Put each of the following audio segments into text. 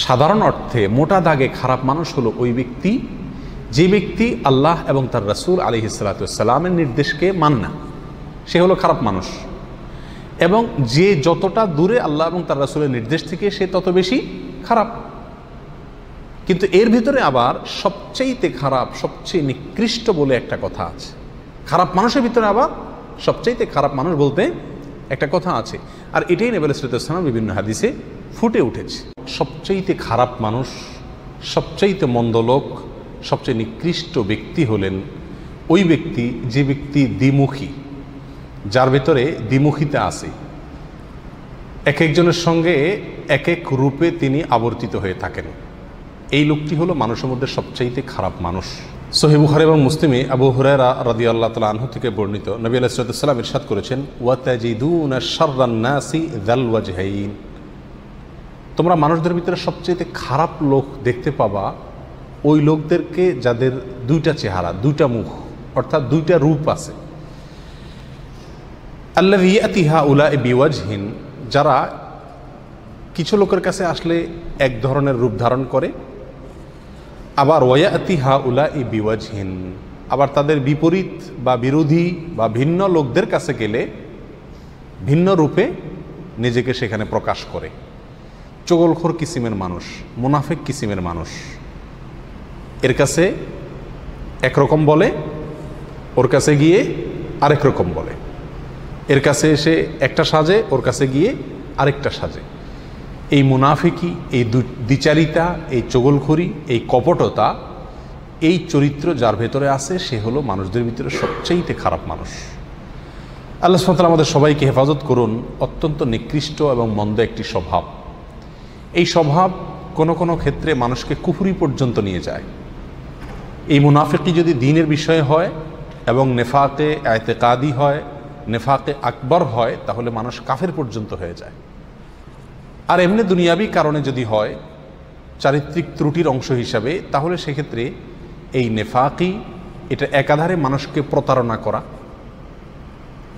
সাধারণ অর্থে মোটা দাগে খারাপ মানুষ হলো ওই ব্যক্তি যে ব্যক্তি আল্লাহ এবং তার রাসূল আলাইহিস সালাতু ওয়াস সালামের নির্দেশকে মানে না, সে হলো খারাপ মানুষ। এবং যে যতটা দূরে আল্লাহ এবং তার রাসূলের নির্দেশ থেকে সে তত বেশি খারাপ। কিন্তু এর ভিতরে আবার সবচেয়ে খারাপ, সবচেয়ে নিকৃষ্ট বলে একটা কথা আছে। খারাপ মানুষের ভিতরে আবার সবচেয়ে খারাপ মানুষ বলতে একটা কথা আছে, আর এটাই নবী সাল্লাল্লাহু আলাইহি ওয়াসাল্লাম বিভিন্ন হাদিসে ফুটে উঠেছে। সবচেয়ে খারাপ মানুষ, সবচেয়ে মন্দ লোক, সবচেয়ে নিকৃষ্ট ব্যক্তি হলেন ওই ব্যক্তি যে ব্যক্তি দ্বিমুখী, যার ভেতরে দ্বিমুখিতা আছে। এক একজনের সঙ্গে এক এক রূপে তিনি আবর্তিত হয়ে থাকেন। এই লোকটি হলো মানুষের মধ্যে সবচাইতে খারাপ মানুষ। সহিহ বুখারী এবং মুসলিমে আবু হুরায়রা রাদিয়াল্লাহু তাআলা আনহু থেকে বর্ণিত, নবী আলাইহিস সালাতু ওয়াস সালাম ইরশাদ করেছেন, ওয়া তাজিদুনা শাররান নাসি যাল ওয়াজহাইন, তোমরা মানুষদের ভিতরে সবচেয়ে খারাপ লোক দেখতে পাবা ওই লোকদেরকে যাদের দুইটা চেহারা, দুইটা মুখ, অর্থাৎ দুইটা রূপ আছে। আল্লাযী ইয়াতি হাউলাই বিওয়াজহিন, যারা কিছু লোকের কাছে আসলে এক ধরনের রূপ ধারণ করে, আবার ওয়ায়াতি হাউলাই বিওয়াজহিন, আবার তাদের বিপরীত বা বিরোধী বা ভিন্ন লোকদের কাছে গেলে ভিন্ন রূপে নিজেকে সেখানে প্রকাশ করে। চগলখোর কিসিমের মানুষ, মুনাফিক কিসিমের মানুষ, এর কাছে একরকম বলে, ওর কাছে গিয়ে আরেক রকম বলে। এর কাছে এসে একটা সাজে, ওর কাছে গিয়ে আরেকটা সাজে। এই মুনাফিকি, এই দ্বিচারিতা, এই চগলখড়ি, এই কপটতা, এই চরিত্র যার ভেতরে আছে সে হলো মানুষদের ভিতরে সবচেয়ে খারাপ মানুষ। আল্লাহ সুবহানাহু ওয়া তাআলা আমাদের সবাইকে হেফাজত করুন। অত্যন্ত নিকৃষ্ট এবং মন্দ একটি স্বভাব। এই স্বভাব কোনো কোনো ক্ষেত্রে মানুষকে কুফরি পর্যন্ত নিয়ে যায়। এই মুনাফিকি যদি দ্বীনের বিষয়ে হয় এবং নেফাকে ইতিকাদি হয়, নেফাকে আকবর হয়, তাহলে মানুষ কাফের পর্যন্ত হয়ে যায়। আর এমনি দুনিয়াবি কারণে যদি হয়, চারিত্রিক ত্রুটির অংশ হিসাবে, তাহলে সেক্ষেত্রে এই নেফাকি, এটা একাধারে মানুষকে প্রতারণা করা,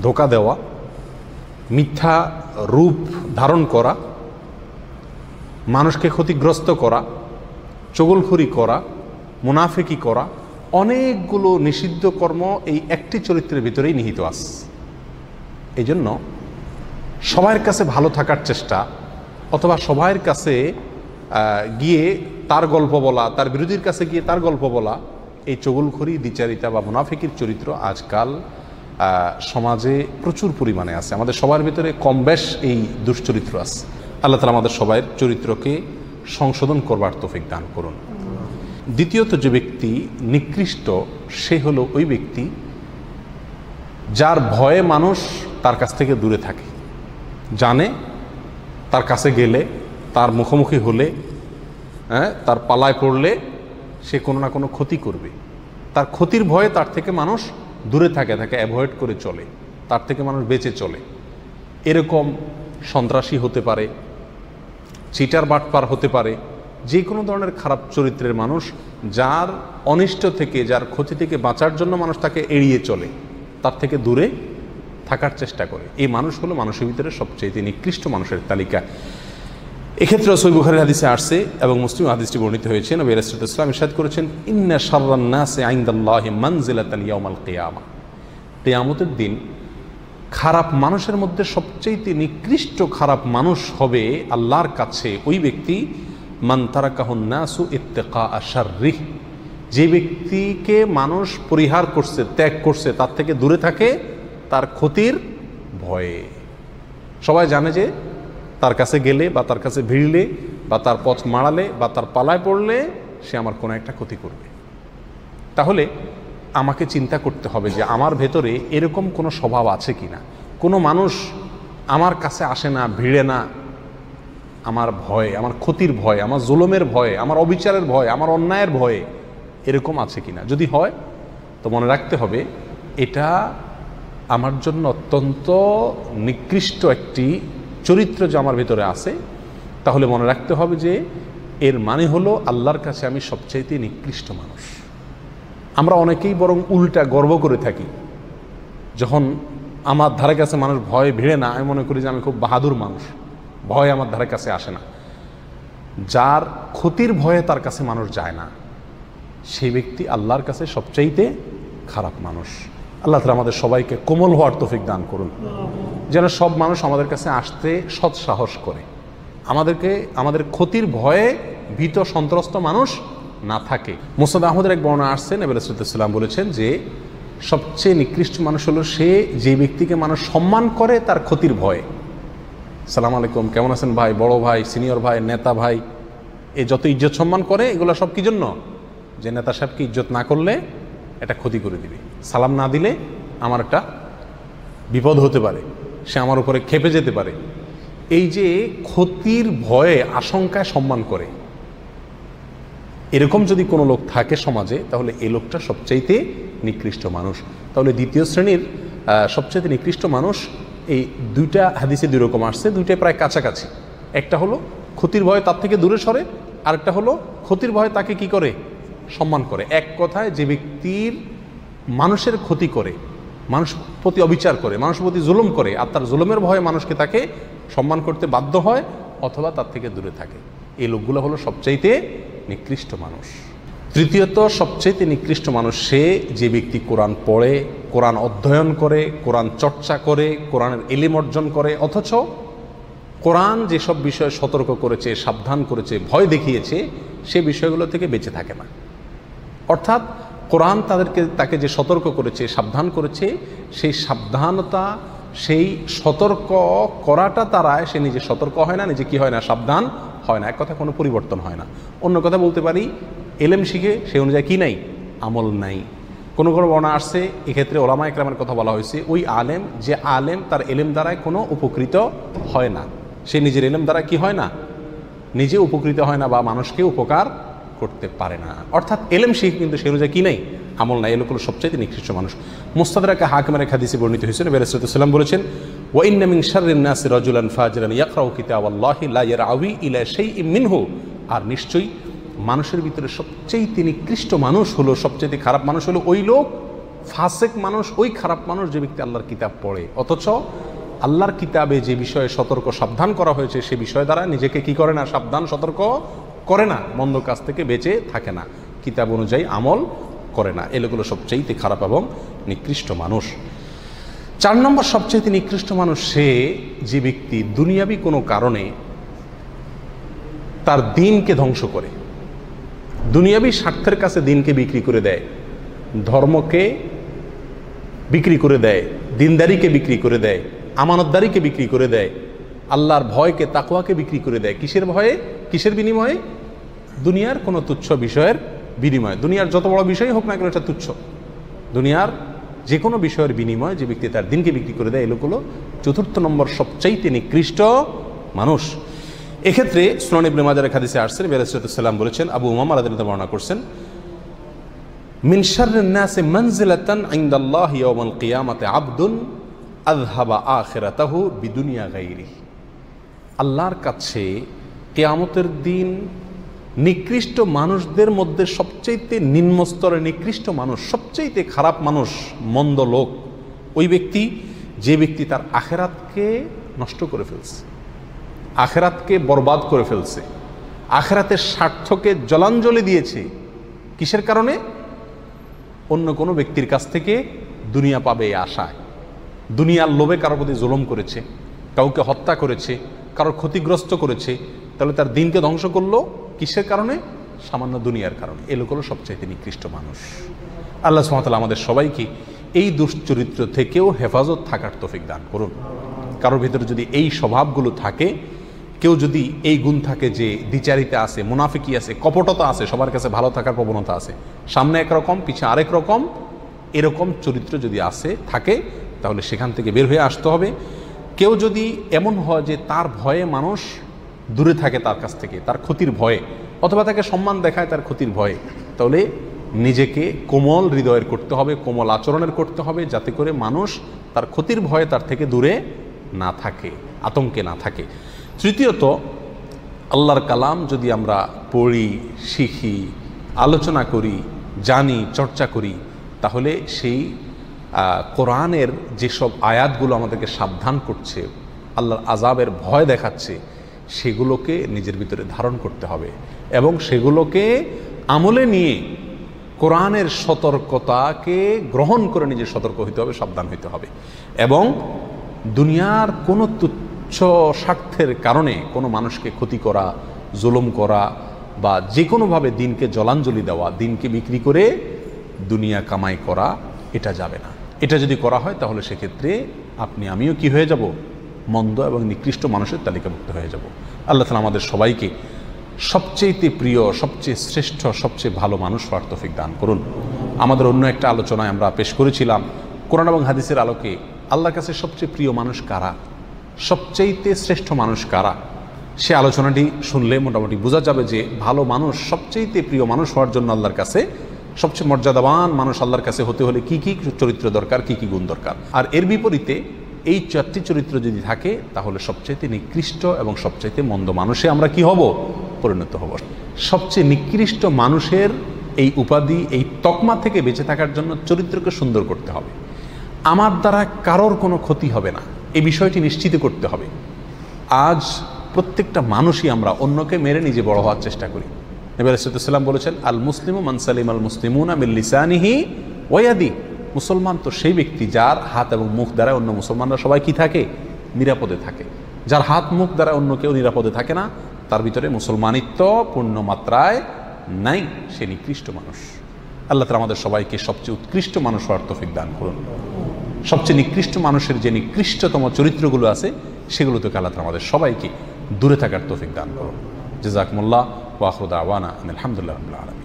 ধোঁকা দেওয়া, মিথ্যা রূপ ধারণ করা, মানুষকে ক্ষতিগ্রস্ত করা, চগলখড়ি করা, মুনাফিকি করা, অনেকগুলো নিষিদ্ধ কর্ম এই একটি চরিত্রের ভিতরেই নিহিত আছে। এই জন্য সবার কাছে ভালো থাকার চেষ্টা, অথবা সবার কাছে গিয়ে তার গল্প বলা, তার বিরোধীর কাছে গিয়ে তার গল্প বলা, এই চগলখড়ি, দ্বিচারিতা বা মুনাফিকির চরিত্র আজকাল সমাজে প্রচুর পরিমাণে আছে। আমাদের সবার ভিতরে কম বেশ এই দুশ্চরিত্র আছে। আল্লাহ তাআলা আমাদের সবাই চরিত্রকে সংশোধন করবার তৌফিক দান করুন। দ্বিতীয়ত যে ব্যক্তি নিকৃষ্ট, সে হলো ওই ব্যক্তি যার ভয়ে মানুষ তার কাছ থেকে দূরে থাকে। জানে তার কাছে গেলে, তার মুখোমুখি হলে, তার পালায় পড়লে সে কোনো না কোনো ক্ষতি করবে। তার ক্ষতির ভয়ে তার থেকে মানুষ দূরে থাকে, অ্যাভয়েড করে চলে, তার থেকে মানুষ বেঁচে চলে। এরকম সন্ত্রাসী হতে পারে, চিটার বাটপার হতে পারে, যে কোনো ধরনের খারাপ চরিত্রের মানুষ, যার অনিষ্ট থেকে, যার ক্ষতি থেকে বাঁচার জন্য মানুষ তাকে এড়িয়ে চলে, তার থেকে দূরে থাকার চেষ্টা করে। এই মানুষ হলো মানুষের ভিতরে সবচেয়ে নিকৃষ্ট মানুষের তালিকা। এক্ষেত্রে সহিহ বুখারীর হাদিসে আসছে এবং মুসলিম হাদিসটি বর্ণিত হয়েছে। নবী রাসূলুল্লাহ সাল্লাল্লাহু আলাইহি ওয়াসাল্লাম ইরশাদ করেছেন, ইন্না শাররান নাসি ইনদাল্লাহি মানজিলাতান ইয়াউমাল কিয়ামা, কিয়ামতের দিন খারাপ মানুষের মধ্যে সবচেয়ে নিকৃষ্ট খারাপ মানুষ হবে আল্লাহর কাছে ওই ব্যক্তি, মান তারাকাহুন নাসু ইত্তিকা শাররিহ, যে ব্যক্তিকে মানুষ পরিহার করছে, ত্যাগ করছে, তার থেকে দূরে থাকে তার ক্ষতির ভয়ে। সবাই জানে যে তার কাছে গেলে বা তার কাছে ভিড়লে বা তার পথ মাড়ালে বা তার পালায় পড়লে সে আমার কোনো একটা ক্ষতি করবে। তাহলে আমাকে চিন্তা করতে হবে যে আমার ভেতরে এরকম কোনো স্বভাব আছে কি না। কোনো মানুষ আমার কাছে আসে না, ভিড়ে না, আমার ভয়, আমার ক্ষতির ভয়, আমার জুলুমের ভয়ে, আমার অবিচারের ভয়, আমার অন্যায়ের ভয়ে এরকম আছে কিনা। যদি হয় তো মনে রাখতে হবে এটা আমার জন্য অত্যন্ত নিকৃষ্ট একটি চরিত্র যে আমার ভিতরে আছে। তাহলে মনে রাখতে হবে যে এর মানে হলো আল্লাহর কাছে আমি সবচাইতে নিকৃষ্ট মানুষ। আমরা অনেকেই বরং উল্টা গর্ব করে থাকি, যখন আমার ধারে কাছে মানুষ ভয়ে ভিড়ে না, আমি মনে করি যে আমি খুব বাহাদুর মানুষ, ভয় আমার ধারে কাছে আসে না। যার ক্ষতির ভয়ে তার কাছে মানুষ যায় না, সেই ব্যক্তি আল্লাহর কাছে সবচাইতে খারাপ মানুষ। আল্লাহ তাআলা আমাদের সবাইকে কোমল হওয়ার তৌফিক দান করুন, যেন সব মানুষ আমাদের কাছে আসতে সৎসাহস করে, আমাদের ক্ষতির ভয়ে ভীত সন্ত্রস্ত মানুষ না থাকে। মুসনাদ আহমদের এক বর্ণনা আসছে, নবী সাল্লাল্লাহু আলাইহি ওয়াসাল্লাম বলেছেন যে সবচেয়ে নিকৃষ্ট মানুষ হলো সে যে ব্যক্তিকে মানুষ সম্মান করে তার ক্ষতির ভয়ে। সালাম আলাইকুম, কেমন আছেন ভাই, বড় ভাই, সিনিয়র ভাই, নেতা ভাই, এই যত ইজ্জত সম্মান করে এগুলো সব কি জন্য? যে নেতা সাহেবকে ইজ্জত না করলে এটা ক্ষতি করে দিবে, সালাম না দিলে আমার একটা বিপদ হতে পারে, সে আমার উপরে ক্ষেপে যেতে পারে, এই যে ক্ষতির ভয়ে আশঙ্কায় সম্মান করে, এরকম যদি কোনো লোক থাকে সমাজে, তাহলে এই লোকটা সবচাইতে নিকৃষ্ট মানুষ। তাহলে দ্বিতীয় শ্রেণীর সবচাইতে নিকৃষ্ট মানুষ, এই দুইটা হাদিসে দুই রকম আসছে, দুইটাই প্রায় কাছাকাছি। একটা হলো ক্ষতির ভয়ে তার থেকে দূরে সরে, আরেকটা হলো ক্ষতির ভয়ে তাকে কি করে? সম্মান করে। এক কথায় যে ব্যক্তির মানুষের ক্ষতি করে, মানুষ প্রতি অবিচার করে, মানুষের প্রতি জুলুম করে, আর তার জুলুমের ভয়ে মানুষকে তাকে সম্মান করতে বাধ্য হয় অথবা তার থেকে দূরে থাকে, এই লোকগুলো হলো সবচাইতে নিকৃষ্ট মানুষ। তৃতীয়ত সবচাইতে নিকৃষ্ট মানুষ সে যে ব্যক্তি কোরআন পড়ে, কোরআন অধ্যয়ন করে, কোরআন চর্চা করে, কোরআনের ইলম অর্জন করে, অথচ কোরআন যেসব বিষয়ে সতর্ক করেছে, সাবধান করেছে, ভয় দেখিয়েছে, সে বিষয়গুলো থেকে বেঁচে থাকে না। অর্থাৎ কোরআন তাকে যে সতর্ক করেছে, সাবধান করেছে, সেই সাবধানতা, সেই সতর্ক করাটা তারায় সে নিজে সতর্ক হয় না, নিজে কি হয় না? সাবধান হয় না। এক কথা কোনো পরিবর্তন হয় না। অন্য কথা বলতে পারি, এলেম শিখে সে অনুযায়ী কি নাই? আমল নাই। কোনো বর্ণনা আসছে, এক্ষেত্রে ওলামা ইকরামের কথা বলা হয়েছে, ওই আলেম, যে আলেম তার এলেম দ্বারায় কোনো উপকৃত হয় না, সে নিজের এলেম দ্বারা কি হয় না? নিজে উপকৃত হয় না বা মানুষকে উপকার করতে পারে না। অর্থাৎ এলেম শিখে কিন্তু সে অনুযায়ী কি নাই? আমল নাই। এগুলো নিকৃষ্ট নিকৃষ্ট মানুষ। মুস্তাদরাকে হাকিমের হাদিসে বর্ণিত হয়েছে, নবী সাল্লাল্লাহু আলাইহি ওয়াসাল্লাম বলেছেন, ওয়া ইন্না মিন শাররিন নাসি রাজুলান ফাজিরান ইয়াকরাউ কিতাবাল্লাহি লা ইয়ারআউই ইলা শাইইন মিনহু। আর নিশ্চয়ই মানুষের ভিতরে সবচেয়ে নিকৃষ্ট মানুষ হলো, সবচেয়ে খারাপ মানুষ হলো ওই লোক, ফাসেক মানুষ, ওই খারাপ মানুষ যে ব্যক্তি আল্লাহর কিতাব পড়ে, অথচ আল্লাহর কিতাবে যে বিষয়ে সতর্ক সাবধান করা হয়েছে সে বিষয় দ্বারা নিজেকে কি করে না? সাবধান সতর্ক করে না, মন্দ কাজ থেকে বেঁচে থাকে না, কিতাব অনুযায়ী আমল করে না। এগুলো সবচেয়ে খারাপ এবং নিকৃষ্ট মানুষ। 4 নম্বর সবচেয়ে নিকৃষ্ট মানুষ সে যে ব্যক্তি দুনিয়াবি কোনো কারণে তার দিনকে ধ্বংস করে, দুনিয়াবি স্বার্থের কাছে দিনকে বিক্রি করে দেয়, ধর্মকে বিক্রি করে দেয়, দিনদারিকে বিক্রি করে দেয়, আমানতদারিকে বিক্রি করে দেয়, আল্লাহর ভয়কে, তাকওয়াকে বিক্রি করে দেয়। কিসের ভয়ে? কিসের বিনিময়ে? দুনিয়ার কোনো তুচ্ছ বিষয়ের বিনিময়ে। দুনিয়ার যত বড় বিষয় হোক না কেন এটা তুচ্ছ। দুনিয়ার যে কোনো বিষয়ের বিনিময়ে যে ব্যক্তি তার দিনকে বিক্রি করে দেয়, এগুলো 4 নম্বর সবচাইতে নিকৃষ্ট মানুষ। এক্ষেত্রে সুনান ইবনে মাজাহ হাদিসে আসছে, নবী সাল্লাল্লাহু আলাইহি ওয়াসাল্লাম বলেছেন, আবু উমামা রাদিয়াল্লাহু আনহু বর্ণনা করছেন, মিন শাররিন নাসি মানজিলাতান ইনদাল্লাহি ইয়াওমাল কিয়ামাতি আবদুন আযহাবা আখিরাতাহু বিদুনিয়া গায়রিহি। আল্লাহর কাছে কিয়ামতের দিন নিকৃষ্ট মানুষদের মধ্যে সবচাইতে নিম্ন স্তরের নিকৃষ্ট মানুষ, সবচাইতে খারাপ মানুষ, মন্দ লোক ওই ব্যক্তি যে ব্যক্তি তার আখিরাতকে নষ্ট করে ফেলছে, আখিরাতকে বরবাদ করে ফেলছে, আখিরাতের স্বার্থকে জলাঞ্জলি দিয়েছে। কিসের কারণে? অন্য কোনো ব্যক্তির কাছ থেকে দুনিয়া পাবে এই আশায়, দুনিয়ার লোভে কারোর প্রতি জুলুম করেছে, কাউকে হত্যা করেছে, কারোর ক্ষতিগ্রস্ত করেছে, তাহলে তার দিনকে ধ্বংস করলো। কিসের কারণে? সামান্য দুনিয়ার কারণে। এ লোকগুলো সবচাইতে নিকৃষ্ট মানুষ। আল্লাহ সুবহানাহু ওয়া তাআলা আমাদের সবাইকে এই দুশ্চরিত্র থেকেও হেফাজত থাকার তৌফিক দান করুন। কারোর ভিতরে যদি এই স্বভাবগুলো থাকে, কেউ যদি এই গুণ থাকে যে দ্বিচারিতা আছে, মুনাফিকি আছে, কপটতা আছে, সবার কাছে ভালো থাকার প্রবণতা আছে, সামনে একরকম পিছে আরেক রকম, এরকম চরিত্র যদি থাকে, তাহলে সেখান থেকে বের হয়ে আসতে হবে। কেউ যদি এমন হয় যে তার ভয়ে মানুষ দূরে থাকে তার কাছ থেকে, তার ক্ষতির ভয়ে, অথবা তাকে সম্মান দেখায় তার ক্ষতির ভয়ে, তাহলে নিজেকে কোমল হৃদয়ের করতে হবে, কোমল আচরণের করতে হবে, যাতে করে মানুষ তার ক্ষতির ভয়ে তার থেকে দূরে না থাকে, আতঙ্কে না থাকে। তৃতীয়ত, আল্লাহর কালাম যদি আমরা পড়ি, শিখি, আলোচনা করি, জানি, চর্চা করি, তাহলে সেই কোরআনের যেসব আয়াতগুলো আমাদেরকে সাবধান করছে, আল্লাহর আযাবের ভয় দেখাচ্ছে, সেগুলোকে নিজের ভিতরে ধারণ করতে হবে এবং সেগুলোকে আমলে নিয়ে কোরআনের সতর্কতাকে গ্রহণ করে নিজে সতর্ক হইতে হবে, সাবধান হইতে হবে। এবং দুনিয়ার কোনো তুচ্ছ স্বার্থের কারণে কোনো মানুষকে ক্ষতি করা, জুলুম করা বা যে কোনোভাবে দিনকে জলাঞ্জলি দেওয়া, দিনকে বিক্রি করে দুনিয়া কামাই করা, এটা যাবে না। এটা যদি করা হয় তাহলে সেক্ষেত্রে আপনি আমিও কি হয়ে যাব? মন্দ এবং নিকৃষ্ট মানুষের তালিকাভুক্ত হয়ে যাব। আল্লাহ তাআলা আমাদের সবাইকে সবচেয়ে প্রিয়, সবচেয়ে শ্রেষ্ঠ, সবচেয়ে ভালো মানুষ হওয়ার তৌফিক দান করুন। আমাদের অন্য একটা আলোচনায় আমরা পেশ করেছিলাম কোরআন এবং হাদিসের আলোকে আল্লাহর কাছে সবচেয়ে প্রিয় মানুষ কারা, সবচেয়েতে শ্রেষ্ঠ মানুষ কারা। সে আলোচনাটি শুনলে মোটামুটি বোঝা যাবে যে ভালো মানুষ, সবচেয়েতে প্রিয় মানুষ হওয়ার জন্য আল্লাহর কাছে সবচেয়ে মর্যাদাবান মানুষ আল্লাহর কাছে হতে হলে কি কি চরিত্র দরকার, কি কি গুণ দরকার। আর এর বিপরীতে এই 4টি চরিত্র যদি থাকে তাহলে সবচাইতে নিকৃষ্ট এবং সবচাইতে মন্দ মানুষে আমরা কি হব? পরিণত হব। সবচেয়ে নিকৃষ্ট মানুষের এই উপাধি, এই তকমা থেকে বেঁচে থাকার জন্য চরিত্রকে সুন্দর করতে হবে। আমার দ্বারা কারোর কোনো ক্ষতি হবে না, এই বিষয়টি নিশ্চিত করতে হবে। আজ প্রত্যেকটা মানুষই আমরা অন্যকে মেরে নিজে বড় হওয়ার চেষ্টা করি। নবী আলাইহিস সালাম বলেছেন, আল মুসলিমু মান সালিমাল মুসলিমুনা মিন লিসানিহি ওয়া ইয়াদিহি। মুসলমান তো সেই ব্যক্তি যার হাত এবং মুখ দ্বারা অন্য মুসলমানরা সবাই কি থাকে? নিরাপদে থাকে। যার হাত মুখ দ্বারা অন্য কেউ নিরাপদে থাকে না, তার ভিতরে মুসলমানিত্ব পূর্ণ মাত্রায় নাই, সে নিকৃষ্ট মানুষ। আল্লাহ তাআলা আমাদের সবাইকে সবচেয়ে উৎকৃষ্ট মানুষ হওয়ার তৌফিক দান করুন। সবচেয়ে নিকৃষ্ট মানুষের যে নিকৃষ্টতম চরিত্রগুলো আছে সেগুলো থেকে আল্লাহ তাআলা আমাদের সবাইকে দূরে থাকার তৌফিক দান করুন। জাযাকুমুল্লাহ ওয়া আখিরু দাওয়ানা আলহামদুলিল্লাহি রাব্বিল আলামিন।